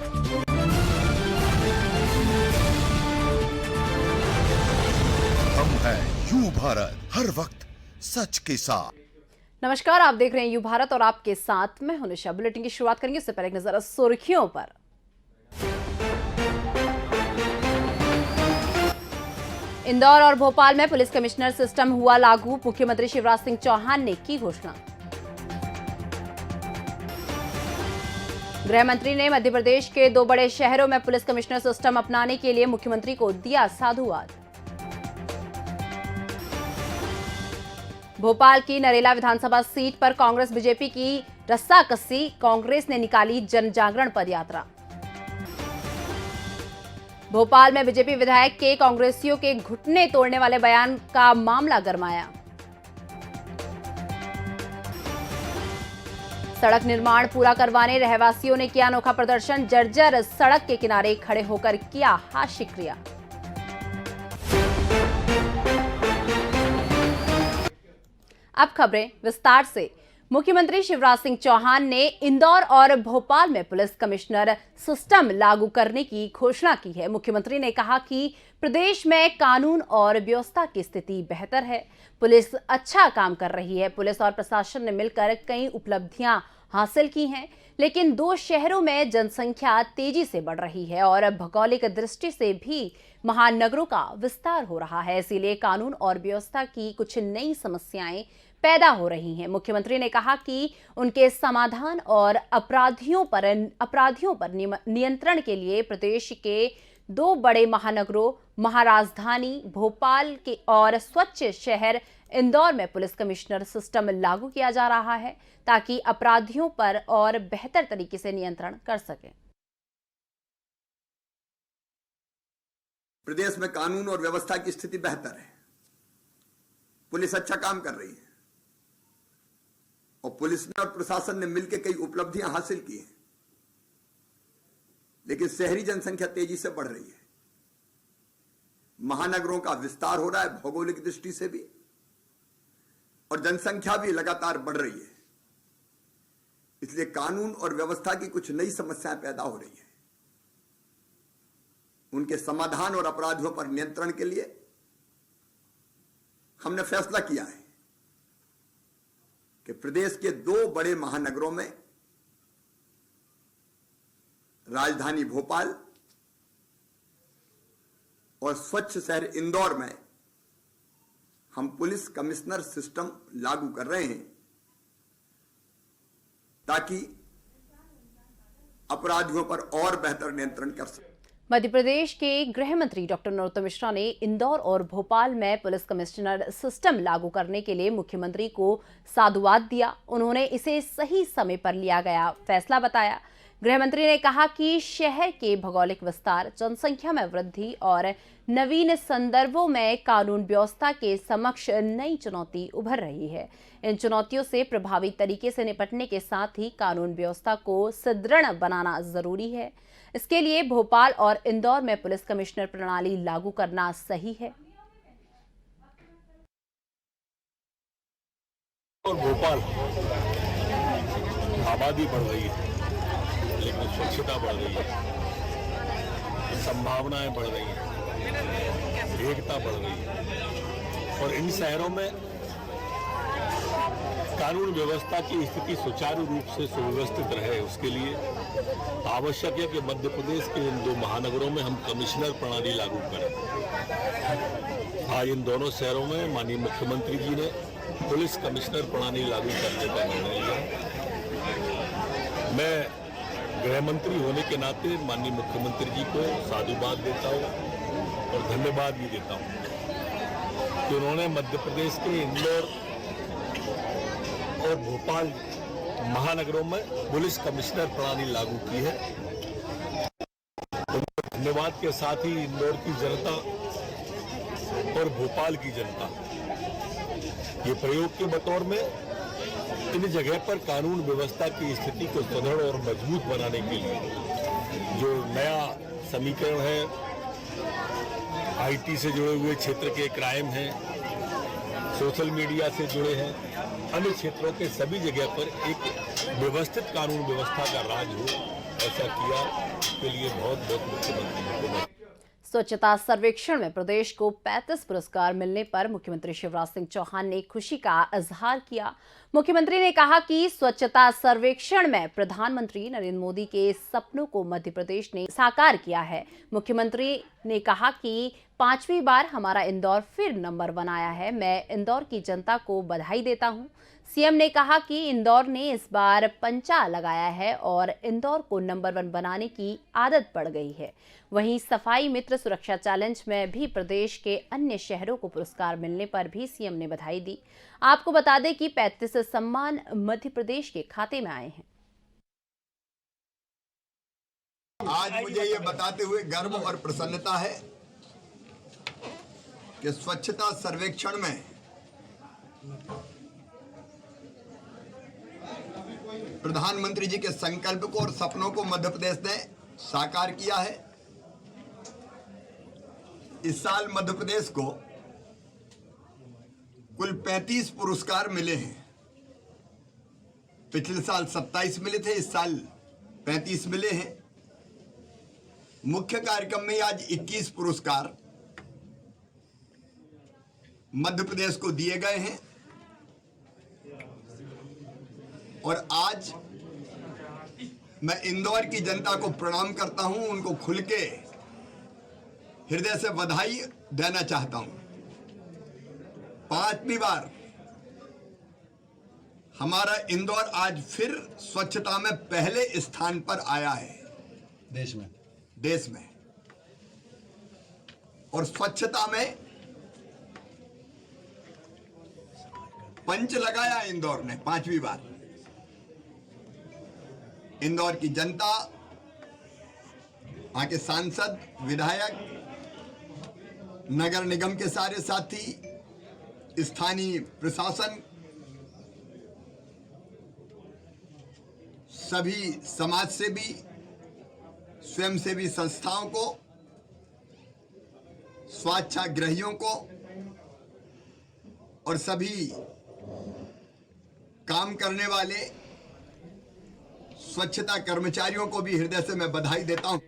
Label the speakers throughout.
Speaker 1: हम हैं यू भारत, हर वक्त सच के साथ।
Speaker 2: नमस्कार, आप देख रहे हैं यू भारत और आपके साथ मैं हूं निशा। बुलेटिन की शुरुआत करेंगे, उससे पहले एक नजर सुर्खियों पर। इंदौर और भोपाल में पुलिस कमिश्नर सिस्टम हुआ लागू, मुख्यमंत्री शिवराज सिंह चौहान ने की घोषणा। गृह मंत्री ने मध्य प्रदेश के 2 बड़े शहरों में पुलिस कमिश्नर सिस्टम अपनाने के लिए मुख्यमंत्री को दिया साधुवाद। भोपाल की नरेला विधानसभा सीट पर कांग्रेस बीजेपी की रस्साकसी, कांग्रेस ने निकाली जन जागरण पदयात्रा। भोपाल में बीजेपी विधायक के कांग्रेसियों के घुटने तोड़ने वाले बयान का मामला गरमाया। सड़क निर्माण पूरा करवाने रहवासियों ने किया अनोखा प्रदर्शन, जर्जर सड़क के किनारे खड़े होकर किया हाशिक्रिया। अब खबरें विस्तार से। मुख्यमंत्री शिवराज सिंह चौहान ने इंदौर और भोपाल में पुलिस कमिश्नर सिस्टम लागू करने की घोषणा की है। मुख्यमंत्री ने कहा कि प्रदेश में कानून और व्यवस्था की स्थिति बेहतर है, पुलिस अच्छा काम कर रही है। पुलिस और प्रशासन ने मिलकर कई उपलब्धियां हासिल की हैं, लेकिन 2 शहरों में जनसंख्या तेजी से बढ़ रही है और भौगोलिक दृष्टि से भी महानगरों का विस्तार हो रहा है। इसीलिए कानून और व्यवस्था की कुछ नई समस्याएं पैदा हो रही हैं। मुख्यमंत्री ने कहा कि उनके समाधान और अपराधियों पर नियंत्रण के लिए प्रदेश के 2 बड़े महानगरों महाराजधानी भोपाल के और स्वच्छ शहर इंदौर में पुलिस कमिश्नर सिस्टम लागू किया जा रहा है, ताकि अपराधियों पर और बेहतर तरीके से नियंत्रण कर सके।
Speaker 3: प्रदेश में कानून और व्यवस्था की स्थिति बेहतर है, पुलिस अच्छा काम कर रही है और पुलिस ने और प्रशासन ने मिलकर कई उपलब्धियां हासिल की हैं। लेकिन शहरी जनसंख्या तेजी से बढ़ रही है, महानगरों का विस्तार हो रहा है भौगोलिक दृष्टि से भी, और जनसंख्या भी लगातार बढ़ रही है। इसलिए कानून और व्यवस्था की कुछ नई समस्याएं पैदा हो रही है। उनके समाधान और अपराधियों पर नियंत्रण के लिए हमने फैसला किया है कि प्रदेश के 2 बड़े महानगरों में राजधानी भोपाल और स्वच्छ शहर इंदौर में हम पुलिस कमिश्नर सिस्टम लागू कर रहे हैं, ताकि अपराधियों पर और बेहतर नियंत्रण कर सकें।
Speaker 2: मध्य प्रदेश के गृह मंत्री डॉक्टर नरोत्तम मिश्रा ने इंदौर और भोपाल में पुलिस कमिश्नर सिस्टम लागू करने के लिए मुख्यमंत्री को साधुवाद दिया। उन्होंने इसे सही समय पर लिया गया फैसला बताया। गृह मंत्री ने कहा कि शहर के भौगोलिक विस्तार, जनसंख्या में वृद्धि और नवीन संदर्भों में कानून व्यवस्था के समक्ष नई चुनौती उभर रही है। इन चुनौतियों से प्रभावी तरीके से निपटने के साथ ही कानून व्यवस्था को सुदृढ़ बनाना जरूरी है। इसके लिए भोपाल और इंदौर में पुलिस कमिश्नर प्रणाली लागू करना सही है।
Speaker 4: और भोपाल आबादी बढ़ रही है, लेकिन स्वच्छता बढ़ रही है, संभावनाएं बढ़ रही हैं, एकता बढ़ रही है और इन शहरों में कानून व्यवस्था की स्थिति सुचारू रूप से सुव्यवस्थित रहे। उसके लिए आवश्यक है कि मध्य प्रदेश के इन 2 महानगरों में हम कमिश्नर प्रणाली लागू करें। आज इन दोनों शहरों में माननीय मुख्यमंत्री जी ने पुलिस कमिश्नर प्रणाली लागू करने का निर्णय लिया। मैं गृह मंत्री होने के नाते माननीय मुख्यमंत्री जी को साधुवाद देता हूँ और धन्यवाद भी देता हूँ कि उन्होंने मध्य प्रदेश के इंदौर और भोपाल महानगरों में पुलिस कमिश्नर प्रणाली लागू की है। धन्यवाद के साथ ही इंदौर की जनता और भोपाल की जनता ये प्रयोग के बतौर में इन जगह पर कानून व्यवस्था की स्थिति को सुदृढ़ और मजबूत बनाने के लिए जो नया समीकरण है, आईटी से जुड़े हुए क्षेत्र के क्राइम हैं, सोशल मीडिया से जुड़े हैं, अन्य क्षेत्रों के सभी जगह पर एक व्यवस्थित कानून व्यवस्था का राज हो, ऐसा किया, इसके लिए बहुत बहुत मुख्यमंत्री जी को मैं
Speaker 2: स्वच्छता सर्वेक्षण में प्रदेश को 35 पुरस्कार मिलने पर मुख्यमंत्री शिवराज सिंह चौहान ने खुशी का इजहार किया। मुख्यमंत्री ने कहा कि स्वच्छता सर्वेक्षण में प्रधानमंत्री नरेंद्र मोदी के सपनों को मध्य प्रदेश ने साकार किया है। मुख्यमंत्री ने कहा कि 5वीं बार हमारा इंदौर फिर नंबर 1 आया है। मैं इंदौर की जनता को बधाई देता हूं। सीएम ने कहा कि इंदौर ने इस बार पंचा लगाया है और इंदौर को नंबर 1 बनाने की आदत पड़ गई है। वहीं सफाई मित्र सुरक्षा चैलेंज में भी प्रदेश के अन्य शहरों को पुरस्कार मिलने पर भी सीएम ने बधाई दी। आपको बता दें कि 35 सम्मान मध्य प्रदेश के खाते में आए हैं।
Speaker 3: आज मुझे ये बताते हुए गर्व और प्रसन्नता है कि स्वच्छता सर्वेक्षण में प्रधानमंत्री जी के संकल्प को और सपनों को मध्य प्रदेश ने साकार किया है। इस साल मध्य प्रदेश को कुल 35 पुरस्कार मिले हैं। पिछले साल 27 मिले थे, इस साल 35 मिले हैं। मुख्य कार्यक्रम में आज 21 पुरस्कार मध्य प्रदेश को दिए गए हैं और आज मैं इंदौर की जनता को प्रणाम करता हूं, उनको खुल के हृदय से बधाई देना चाहता हूं। 5वीं बार हमारा इंदौर आज फिर स्वच्छता में पहले स्थान पर आया है देश में। और स्वच्छता में पंच लगाया इंदौर ने 5वीं बार। इंदौर की जनता, वहां के सांसद, विधायक, नगर निगम के सारे साथी, स्थानीय प्रशासन, सभी समाजसेवी, स्वयंसेवी संस्थाओं को, स्वच्छाग्रहियों को और सभी काम करने वाले स्वच्छता कर्मचारियों को भी हृदय से मैं बधाई देता हूं।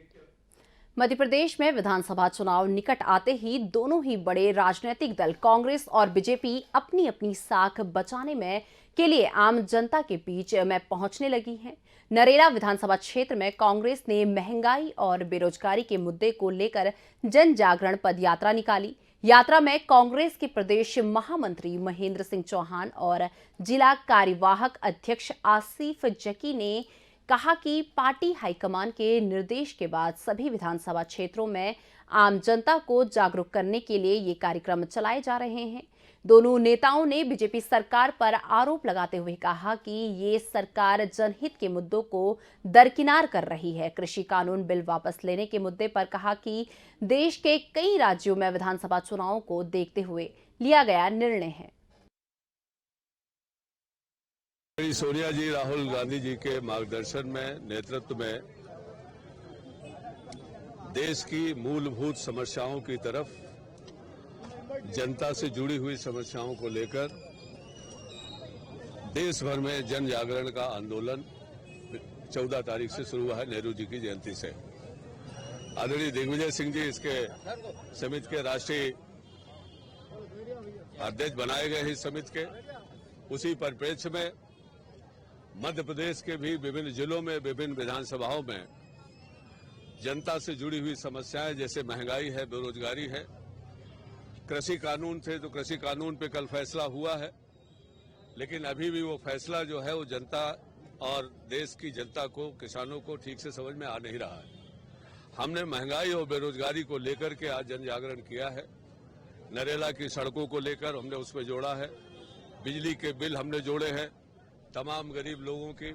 Speaker 2: मध्य प्रदेश में विधानसभा चुनाव निकट आते ही दोनों ही बड़े राजनीतिक दल कांग्रेस और बीजेपी अपनी अपनी साख बचाने में के लिए आम जनता के बीच में पहुंचने लगी हैं। नरेला विधानसभा क्षेत्र में कांग्रेस ने महंगाई और बेरोजगारी के मुद्दे को लेकर जन जागरण पदयात्रा निकाली। यात्रा में कांग्रेस के प्रदेश महामंत्री महेंद्र सिंह चौहान और जिला कार्यवाहक अध्यक्ष आसिफ जकी ने कहा कि पार्टी हाईकमान के निर्देश के बाद सभी विधानसभा क्षेत्रों में आम जनता को जागरूक करने के लिए ये कार्यक्रम चलाए जा रहे हैं। दोनों नेताओं ने बीजेपी सरकार पर आरोप लगाते हुए कहा कि ये सरकार जनहित के मुद्दों को दरकिनार कर रही है। कृषि कानून बिल वापस लेने के मुद्दे पर कहा कि देश के कई राज्यों में विधानसभा चुनावों को देखते हुए लिया गया निर्णय है।
Speaker 4: सोनिया जी, राहुल गांधी जी के मार्गदर्शन में, नेतृत्व में देश की मूलभूत समस्याओं की तरफ, जनता से जुड़ी हुई समस्याओं को लेकर देश भर में जन जागरण का आंदोलन 14 तारीख से शुरू हुआ है, नेहरू जी की जयंती से। आदरणीय दिग्विजय सिंह जी इसके समिति के राष्ट्रीय अध्यक्ष बनाए गए हैं। इस समिति के उसी परिप्रेक्ष्य में मध्य प्रदेश के भी विभिन्न जिलों में, विभिन्न विधानसभाओं में जनता से जुड़ी हुई समस्याएं जैसे महंगाई है, बेरोजगारी है, कृषि कानून थे तो कृषि कानून पे कल फैसला हुआ है, लेकिन अभी भी वो फैसला जो है वो जनता और देश की जनता को, किसानों को ठीक से समझ में आ नहीं रहा है। हमने महंगाई और बेरोजगारी को लेकर के आज जन जागरण किया है। नरेला की सड़कों को लेकर हमने उसमें जोड़ा है, बिजली के बिल हमने जोड़े हैं। तमाम गरीब लोगों की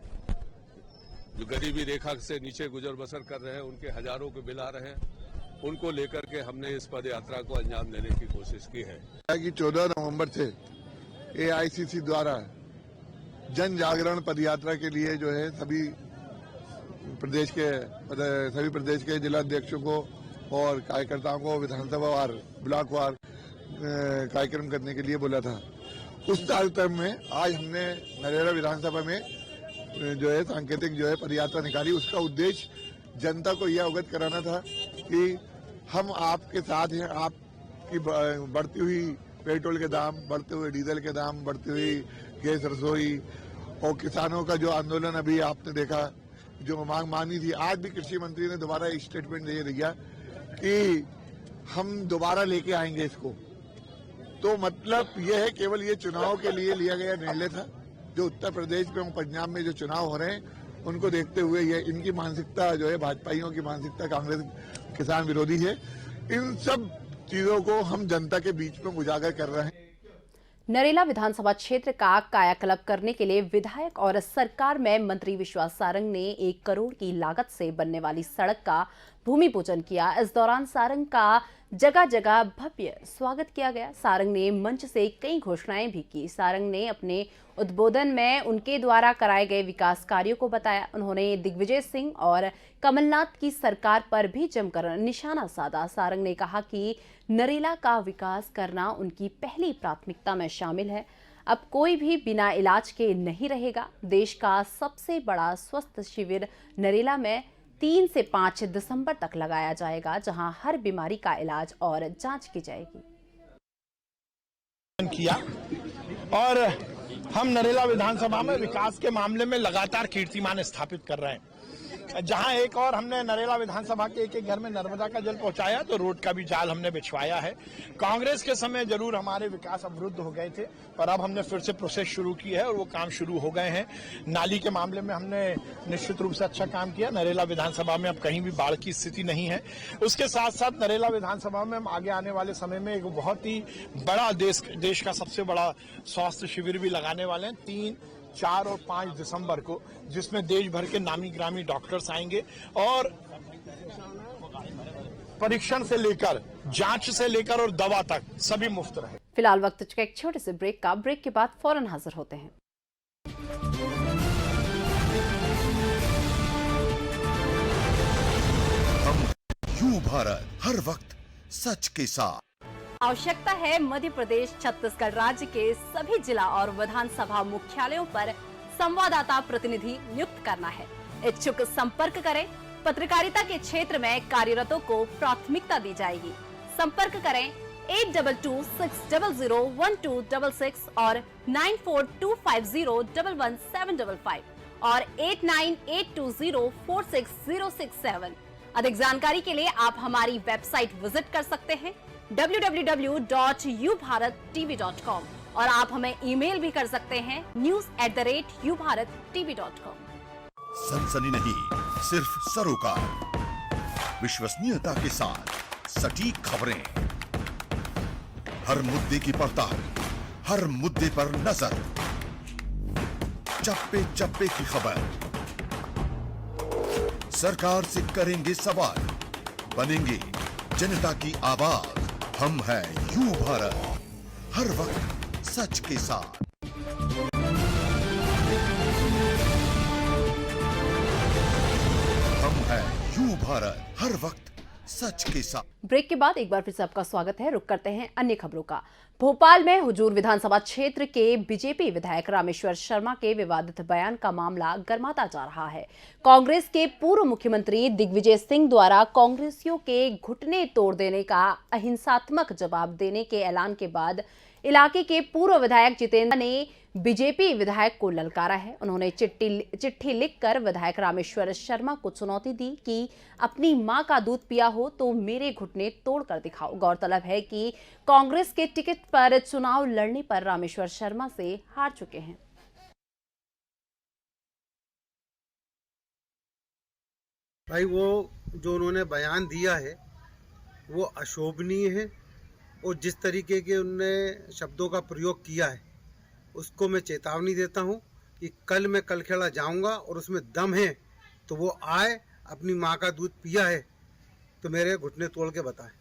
Speaker 4: जो गरीबी रेखा से नीचे गुजर बसर कर रहे हैं, उनके हजारों के बिल आ रहे हैं, उनको लेकर के हमने इस पद यात्रा को अंजाम देने की कोशिश की है।
Speaker 5: 14 नवंबर से एआईसीसी द्वारा जन जागरण पदयात्रा के लिए जो है सभी प्रदेश के जिलाध्यक्षों को और कार्यकर्ताओं को विधानसभा वार, ब्लॉक वार कार्यक्रम करने के लिए बोला था। उस कार्यक्रम में आज हमने नरेला विधानसभा में जो है सांकेतिक जो है पदयात्रा निकाली। उसका उद्देश्य जनता को यह अवगत कराना था कि हम आपके साथ हैं। आपकी बढ़ती हुई पेट्रोल के दाम, बढ़ते हुए डीजल के दाम, बढ़ती हुई गैस रसोई और किसानों का जो आंदोलन अभी आपने देखा, जो मांग मानी थी, आज भी कृषि मंत्री ने दोबारा एक स्टेटमेंट दे दिया कि हम दोबारा लेके आएंगे इसको। तो मतलब यह है केवल ये चुनाव के लिए लिया गया निर्णय था। जो उत्तर प्रदेश में और पंजाब में जो चुनाव हो रहे हैं उनको देखते हुए ये इनकी मानसिकता जो है, भाजपाइयों की मानसिकता कांग्रेस किसान विरोधी है। इन सब चीजों को हम जनता के बीच में उजागर कर रहे हैं।
Speaker 2: नरेला विधानसभा क्षेत्र का कायाकल्प करने के लिए विधायक और सरकार में मंत्री विश्वास सारंग ने 1 करोड़ की लागत से बनने वाली सड़क का भूमि पूजन किया। इस दौरान सारंग का जगह जगह भव्य स्वागत किया गया। सारंग ने मंच से कई घोषणाएं भी की। सारंग ने अपने उद्बोधन में उनके द्वारा कराए गए विकास कार्यों को बताया। उन्होंने दिग्विजय सिंह और कमलनाथ की सरकार पर भी जमकर निशाना साधा। सारंग ने कहा कि नरेला का विकास करना उनकी पहली प्राथमिकता में शामिल है। अब कोई भी बिना इलाज के नहीं रहेगा। देश का सबसे बड़ा स्वास्थ्य शिविर नरेला में 3 से 5 दिसंबर तक लगाया जाएगा, जहां हर बीमारी का इलाज और जांच की जाएगी।
Speaker 6: किया और हम नरेला विधानसभा में विकास के मामले में लगातार कीर्तिमान स्थापित कर रहे हैं। जहां एक और हमने नरेला विधानसभा के एक घर में नर्मदा का जल पहुंचाया, तो रोड का भी जाल हमने बिछवाया है। कांग्रेस के समय जरूर हमारे विकास अवरुद्ध हो गए थे, पर अब हमने फिर से प्रोसेस शुरू की है और वो काम शुरू हो गए हैं। नाली के मामले में हमने निश्चित रूप से अच्छा काम किया। नरेला विधानसभा में अब कहीं भी बाढ़ की स्थिति नहीं है। उसके साथ साथ नरेला विधानसभा में हम आगे आने वाले समय में एक बहुत ही बड़ा देश का सबसे बड़ा स्वास्थ्य शिविर भी लगाने वाले हैं 3, 4 और 5 दिसंबर को, जिसमें देश भर के नामी ग्रामी डॉक्टर्स आएंगे और परीक्षण से लेकर, जांच से लेकर और दवा तक सभी मुफ्त रहे।
Speaker 2: फिलहाल वक्त चुका एक छोटे से ब्रेक का। ब्रेक के बाद फौरन हाजिर होते हैं।
Speaker 1: हम यू भारत, हर वक्त सच के साथ।
Speaker 2: आवश्यकता है मध्य प्रदेश छत्तीसगढ़ राज्य के सभी जिला और विधानसभा मुख्यालयों पर संवाददाता प्रतिनिधि नियुक्त करना है। इच्छुक संपर्क करें। पत्रकारिता के क्षेत्र में कार्यरतों को प्राथमिकता दी जाएगी। संपर्क करें 8226001266 और 9425011755 और 8982046067। अधिक जानकारी के लिए आप हमारी वेबसाइट विजिट कर सकते हैं www.ubharattv.com और आप हमें ईमेल भी कर सकते हैं news@ubharattv.com।
Speaker 1: सनसनी नहीं, सिर्फ सरोकार, विश्वसनीयता के साथ सटीक खबरें, हर मुद्दे की पड़ताल, हर मुद्दे पर नजर, चप्पे चप्पे की खबर। सरकार से करेंगे सवाल, बनेंगे जनता की आवाज। हम हैं यू भारत, हर वक्त सच के साथ। हम हैं यू भारत, हर वक्त सच के साथ।
Speaker 2: ब्रेक के बाद एक बार फिर से आपका स्वागत है। रुक करते हैं अन्य खबरों का। भोपाल में हुजूर विधानसभा क्षेत्र के बीजेपी विधायक रामेश्वर शर्मा के विवादित बयान का मामला गर्माता जा रहा है। कांग्रेस के पूर्व मुख्यमंत्री दिग्विजय सिंह द्वारा कांग्रेसियों के घुटने तोड़ देने का अहिंसात्मक जवाब देने के ऐलान के बाद इलाके के पूर्व विधायक जितेंद्र ने बीजेपी विधायक को ललकारा है। उन्होंने चिट्ठी लिखकर विधायक रामेश्वर शर्मा को चुनौती दी कि अपनी मां का दूध पिया हो तो मेरे घुटने तोड़कर दिखाओ। गौरतलब है कि कांग्रेस के टिकट पर चुनाव लड़ने पर रामेश्वर शर्मा से हार चुके हैं।
Speaker 7: भाई वो जो उन्होंने बयान दिया है वो अशोभनीय है और जिस तरीके के उन्होंने शब्दों का प्रयोग किया है उसको मैं चेतावनी देता हूं कि कल मैं कलखेड़ा जाऊंगा और उसमें दम है तो वो आए, अपनी माँ का दूध पिया है तो मेरे घुटने तोड़ के बताए।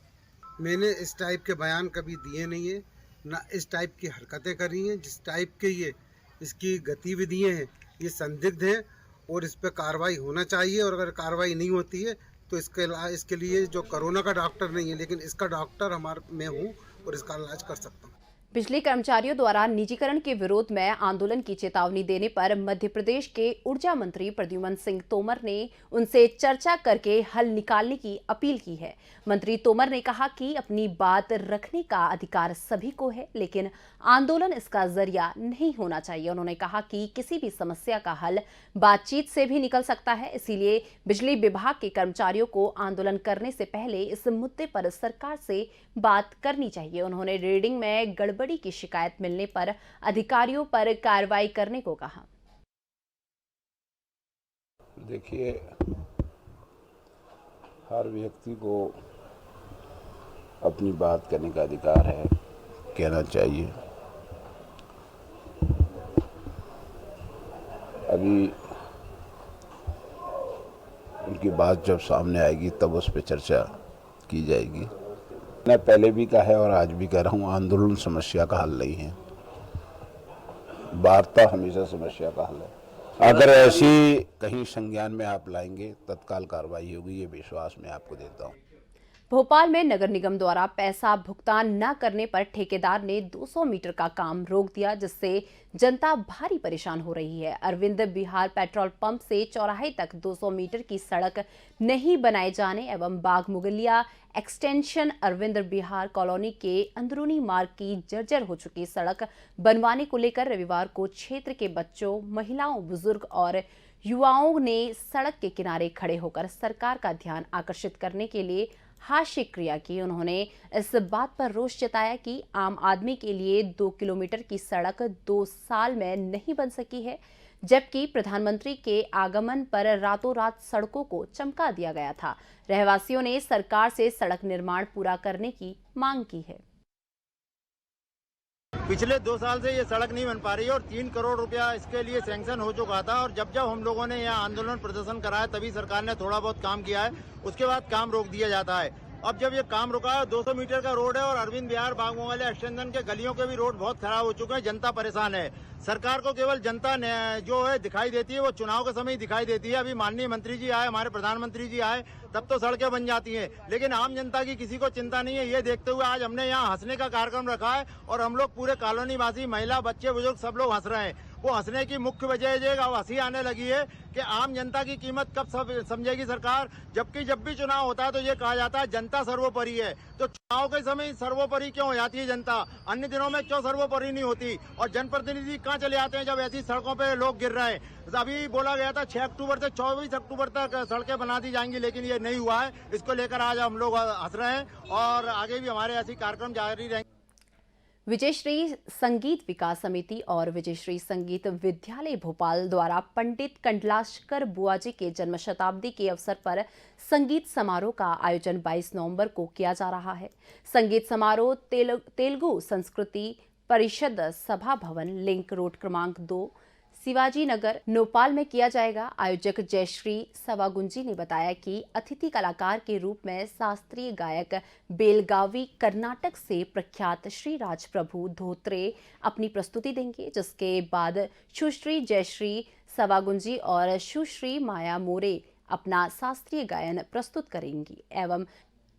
Speaker 7: मैंने इस टाइप के बयान कभी दिए नहीं है, ना इस टाइप की हरकतें करी हैं। जिस टाइप के ये इसकी गतिविधियाँ हैं ये संदिग्ध हैं और इस पर कार्रवाई होना चाहिए। और अगर कार्रवाई नहीं होती है तो इसके लिए जो कोरोना का डॉक्टर नहीं है लेकिन इसका डॉक्टर मैं हूँ और इसका इलाज कर सकता हूँ।
Speaker 2: बिजली कर्मचारियों द्वारा निजीकरण के विरोध में आंदोलन की चेतावनी देने पर मध्य प्रदेश के ऊर्जा मंत्री प्रद्युम्न सिंह तोमर ने उनसे चर्चा करके हल निकालने की अपील की है। मंत्री तोमर ने कहा कि अपनी बात रखने का अधिकार सभी को है, लेकिन आंदोलन इसका जरिया नहीं होना चाहिए। उन्होंने कहा कि किसी भी समस्या का हल बातचीत से भी निकल सकता है, इसीलिए बिजली विभाग के कर्मचारियों को आंदोलन करने से पहले इस मुद्दे पर सरकार से बात करनी चाहिए। उन्होंने रीडिंग में गड़बड़ी की शिकायत मिलने पर अधिकारियों पर कार्रवाई करने को कहा।
Speaker 8: देखिए, हर व्यक्ति को अपनी बात करने का अधिकार है, कहना चाहिए। अभी उनकी बात जब सामने आएगी तब उस पर चर्चा की जाएगी। मैंने पहले भी कहा है और आज भी कह रहा हूँ, आंदोलन समस्या का हल नहीं है, वार्ता हमेशा समस्या का हल है। अगर ऐसी कहीं संज्ञान में आप लाएंगे तत्काल कार्रवाई होगी, ये विश्वास मैं आपको देता हूँ।
Speaker 2: भोपाल में नगर निगम द्वारा पैसा भुगतान न करने पर ठेकेदार ने 200 मीटर का काम रोक दिया, जिससे जनता भारी परेशान हो रही है। अरविंद बिहार पेट्रोल पंप से चौराहे तक 200 मीटर की सड़क नहीं बनाए जाने एवं बाग मुगलिया एक्सटेंशन अरविंद बिहार कॉलोनी के अंदरूनी मार्ग की जर्जर हो चुकी सड़क बनवाने को लेकर रविवार को क्षेत्र के बच्चों, महिलाओं, बुजुर्ग और युवाओं ने सड़क के किनारे खड़े होकर सरकार का ध्यान आकर्षित करने के लिए हास्य क्रिया की। उन्होंने इस बात पर रोष जताया कि आम आदमी के लिए 2 किलोमीटर की सड़क 2 साल में नहीं बन सकी है, जबकि प्रधानमंत्री के आगमन पर रातों रात सड़कों को चमका दिया गया था। रहवासियों ने सरकार से सड़क निर्माण पूरा करने की मांग की है।
Speaker 9: पिछले 2 साल से ये सड़क नहीं बन पा रही है और 3 करोड़ रुपया इसके लिए सैंक्शन हो चुका था, और जब हम लोगों ने यहाँ आंदोलन प्रदर्शन कराया तभी सरकार ने थोड़ा बहुत काम किया है, उसके बाद काम रोक दिया जाता है। अब जब ये काम रुका है, 200 मीटर का रोड है और अरविंद विहार बाग मुगलिया एक्सटेंशन के गलियों के भी रोड बहुत खराब हो चुके हैं, जनता परेशान है। सरकार को केवल जनता जो है दिखाई देती है, वो चुनाव के समय दिखाई देती है। अभी माननीय मंत्री जी आए, हमारे प्रधानमंत्री जी आए, तब तो सड़कें बन जाती हैं, लेकिन आम जनता की किसी को चिंता नहीं है। ये देखते हुए आज हमने यहाँ हंसने का कार्यक्रम रखा है और हम लोग पूरे कॉलोनी वासी, महिला, बच्चे, बुजुर्ग सब लोग हंस रहे हैं। वो हंसने की मुख्य वजह ये अब हंसी आने लगी है कि आम जनता की कीमत कब समझेगी सरकार, जबकि जब भी चुनाव होता है तो ये कहा जाता है जनता सर्वोपरि है। तो चुनाव के समय सर्वोपरि क्यों हो जाती है जनता, अन्य दिनों में क्यों सर्वोपरि नहीं होती? और जनप्रतिनिधि कहाँ चले आते हैं जब ऐसी सड़कों पे लोग गिर रहे हैं। अभी बोला गया था 6 अक्टूबर से 24 अक्टूबर तक सड़कें बना दी जाएंगी, लेकिन ये नहीं हुआ है। इसको लेकर आज हम लोग हंस रहे हैं और आगे भी हमारे ऐसे कार्यक्रम जारी रहेंगे।
Speaker 2: विजयश्री संगीत विकास समिति और विजयश्री संगीत विद्यालय भोपाल द्वारा पंडित कंडलाश्कर बुआजी के जन्म शताब्दी के अवसर पर संगीत समारोह का आयोजन 22 नवंबर को किया जा रहा है। संगीत समारोह तेलुगु संस्कृति परिषद सभा भवन, लिंक रोड क्रमांक 2, शिवाजी नगर, नोपाल में किया जाएगा। आयोजक जयश्री सवागुंजी ने बताया कि अतिथि कलाकार के रूप में शास्त्रीय गायक बेलगावी कर्नाटक से प्रख्यात श्री राज प्रभु धोत्रे अपनी प्रस्तुति देंगे, जिसके बाद सुश्री जयश्री सवागुंजी और सुश्री माया मोरे अपना शास्त्रीय गायन प्रस्तुत करेंगी एवं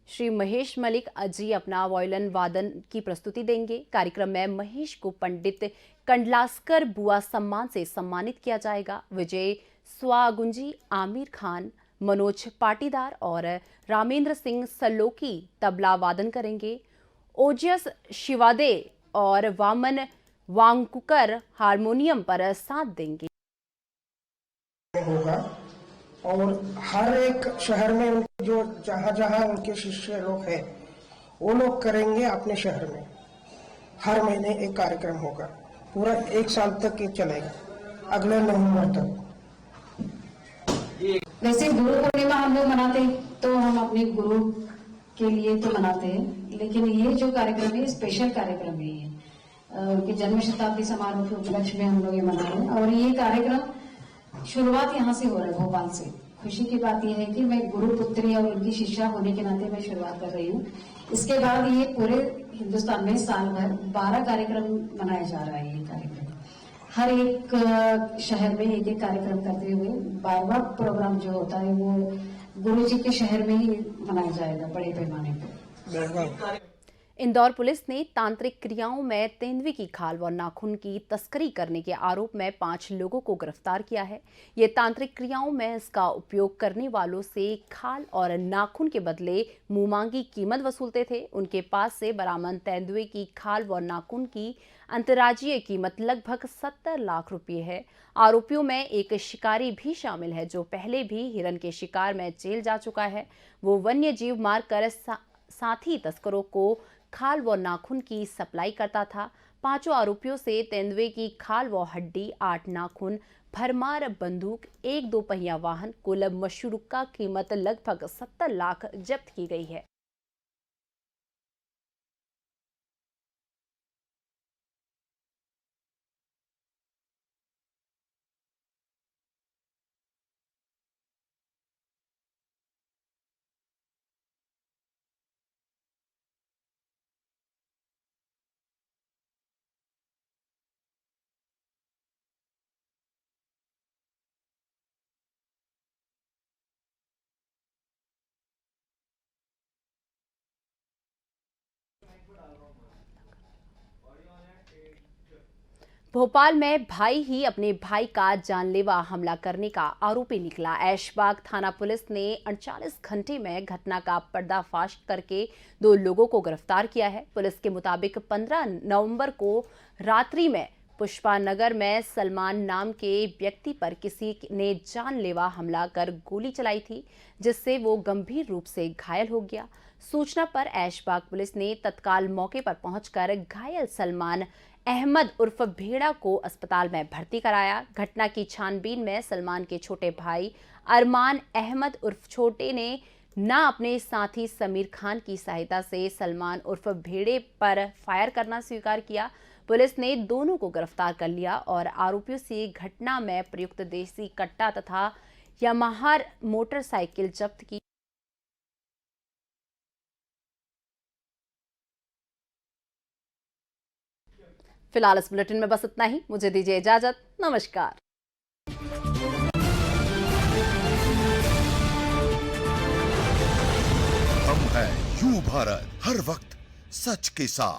Speaker 2: श्री महेश मलिक अजी अपना वायलिन वादन की प्रस्तुति देंगे। कार्यक्रम में महेश को पंडित कंडलास्कर बुआ सम्मान से सम्मानित किया जाएगा। विजय स्वागुंजी, आमिर खान, मनोज पाटीदार और रामेंद्र सिंह सल्लोकी तबला वादन करेंगे। ओजस शिवादे और वामन वांकुकर हारमोनियम पर साथ देंगे।
Speaker 10: होगा और हर एक शहर में जो जहाँ जहाँ उनके शिष्य लोग हैं वो लोग करेंगे अपने शहर में। हर महीने एक कार्यक्रम होगा, पूरा 1 साल तक ये चलेगा, अगले नवंबर तक।
Speaker 11: वैसे गुरु पूर्णिमा हम लोग मनाते हैं तो हम अपने गुरु के लिए तो मनाते हैं, लेकिन ये जो कार्यक्रम है स्पेशल कार्यक्रम है। उनके जन्म शताब्दी समारोह के उपलक्ष्य में हम लोग ये मना रहे हैं और ये कार्यक्रम शुरुआत यहाँ से हो रहा है, भोपाल से। खुशी की बात यह है कि मैं गुरु पुत्री और उनकी शिष्या होने के नाते मैं शुरुआत कर रही हूँ। इसके बाद ये पूरे हिंदुस्तान में साल भर 12 कार्यक्रम मनाया जा रहा है। ये कार्यक्रम हर एक शहर में एक एक कार्यक्रम करते हुए 12वां प्रोग्राम जो होता है वो गुरु जी के शहर में ही मनाया जाएगा बड़े पैमाने पर।
Speaker 2: इंदौर पुलिस ने तांत्रिक क्रियाओं में तेंदुए की खाल व नाखून की तस्करी करने के आरोप में 5 लोगों को गिरफ्तार किया है। ये तांत्रिक क्रियाओं में इसका उपयोग करने वालों से खाल और नाखून के बदले मुंहमांगी कीमत वसूलते थे। उनके पास से बरामद तेंदुए की खाल व नाखून की अंतर्राज्यीय कीमत लगभग 70 लाख रुपए है। आरोपियों में एक शिकारी भी शामिल है जो पहले भी हिरन के शिकार में जेल जा चुका है। वो वन्य जीव मारकर साथी तस्करों को खाल व नाखून की सप्लाई करता था। 5 आरोपियों से तेंदुए की खाल व हड्डी, 8 नाखून, भरमार बंदूक, 1 2 पहिया वाहन, कुल मशरूका कीमत लगभग 70 लाख जब्त की गई है। भोपाल में भाई ही अपने भाई का जानलेवा हमला करने का आरोपी निकला। ऐशबाग थाना पुलिस ने 48 घंटे में घटना का पर्दाफाश करके 2 लोगों को गिरफ्तार किया है। पुलिस के मुताबिक 15 नवंबर को रात्रि में पुष्पानगर में सलमान नाम के व्यक्ति पर किसी ने जानलेवा हमला कर गोली चलाई थी, जिससे वो गंभीर रूप से घायल हो गया। सूचना पर ऐशबाग पुलिस ने तत्काल मौके पर पहुंचकर घायल सलमान अहमद उर्फ भेड़ा को अस्पताल में भर्ती कराया। घटना की छानबीन में सलमान के छोटे भाई अरमान अहमद उर्फ छोटे ने ना अपने साथी समीर खान की सहायता से सलमान उर्फ भेड़े पर फायर करना स्वीकार किया। पुलिस ने दोनों को गिरफ्तार कर लिया और आरोपियों से घटना में प्रयुक्त देसी कट्टा तथा यामाहा मोटरसाइकिल जब्त की। फिलहाल इस बुलेटिन में बस इतना ही। मुझे दीजिए इजाजत। नमस्कार।
Speaker 1: हम हैं यू भारत, हर वक्त सच के साथ।